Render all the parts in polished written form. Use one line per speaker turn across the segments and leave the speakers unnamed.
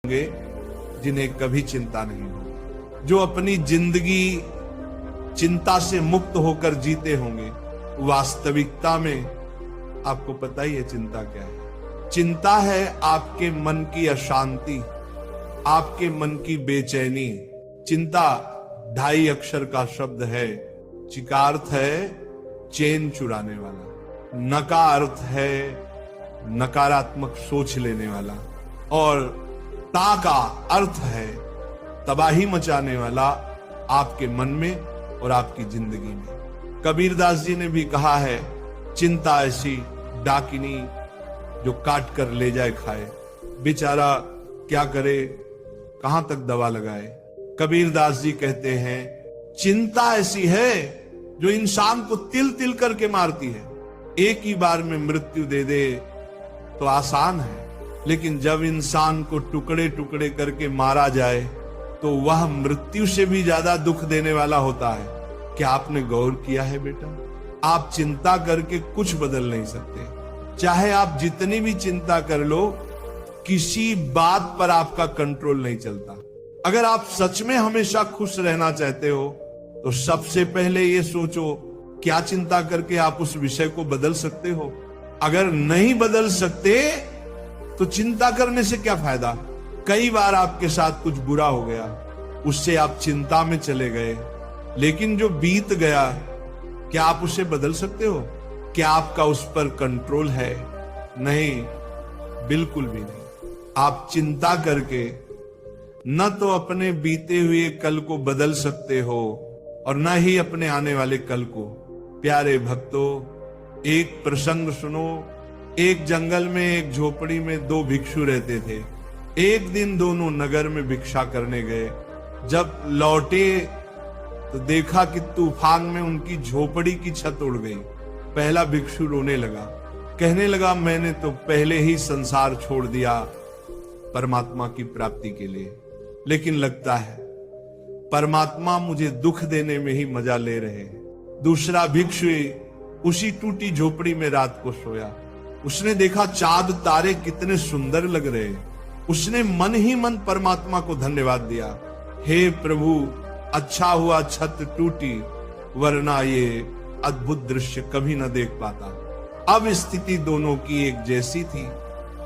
होंगे जिन्हें कभी चिंता नहीं होगी, जो अपनी जिंदगी चिंता से मुक्त होकर जीते होंगे। वास्तविकता में आपको पता ही है चिंता क्या है। चिंता है आपके मन की अशांति, आपके मन की बेचैनी। चिंता 2.5 अक्षर का शब्द है। चिका अर्थ है चैन चुराने वाला, नका अर्थ है नकारात्मक सोच लेने वाला, और ता का अर्थ है तबाही मचाने वाला आपके मन में और आपकी जिंदगी में। कबीरदास जी ने भी कहा है, चिंता ऐसी डाकिनी जो काट कर ले जाए खाए। बेचारा क्या करे, कहां तक दवा लगाए। कबीरदास जी कहते हैं, चिंता ऐसी है जो इंसान को तिल तिल करके मारती है। एक ही बार में मृत्यु दे दे तो आसान है, लेकिन जब इंसान को टुकड़े टुकड़े करके मारा जाए तो वह मृत्यु से भी ज्यादा दुख देने वाला होता है। क्या आपने गौर किया है बेटा? आप चिंता करके कुछ बदल नहीं सकते। चाहे आप जितनी भी चिंता कर लो, किसी बात पर आपका कंट्रोल नहीं चलता। अगर आप सच में हमेशा खुश रहना चाहते हो तो सबसे पहले ये सोचो, क्या चिंता करके आप उस विषय को बदल सकते हो? अगर नहीं बदल सकते तो चिंता करने से क्या फायदा? कई बार आपके साथ कुछ बुरा हो गया, उससे आप चिंता में चले गए, लेकिन जो बीत गया, क्या आप उसे बदल सकते हो? क्या आपका उस पर कंट्रोल है? नहीं, बिल्कुल भी नहीं। आप चिंता करके न तो अपने बीते हुए कल को बदल सकते हो और न ही अपने आने वाले कल को। प्यारे भक्तों, एक प्रसंग सुनो। एक जंगल में एक झोपड़ी में 2 भिक्षु रहते थे। एक दिन दोनों नगर में भिक्षा करने गए। जब लौटे तो देखा कि तूफान में उनकी झोपड़ी की छत उड़ गई। पहला भिक्षु रोने लगा, कहने लगा, मैंने तो पहले ही संसार छोड़ दिया परमात्मा की प्राप्ति के लिए, लेकिन लगता है परमात्मा मुझे दुख देने में ही मजा ले रहे हैं। दूसरा भिक्षु उसी टूटी झोपड़ी में रात को सोया। उसने देखा चांद तारे कितने सुंदर लग रहे हैं। उसने मन ही मन परमात्मा को धन्यवाद दिया, हे प्रभु, अच्छा हुआ छत टूटी, वरना ये अद्भुत दृश्य कभी न देख पाता। अब स्थिति दोनों की एक जैसी थी,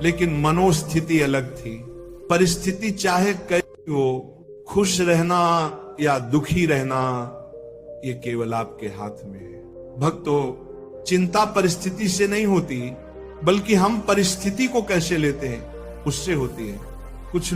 लेकिन मनोस्थिति अलग थी। परिस्थिति चाहे कैसी हो, खुश रहना या दुखी रहना, ये केवल आपके हाथ में है। भक्तों, चिंता परिस्थिति से नहीं होती, बल्कि हम परिस्थिति को कैसे लेते हैं उससे होती है। कुछ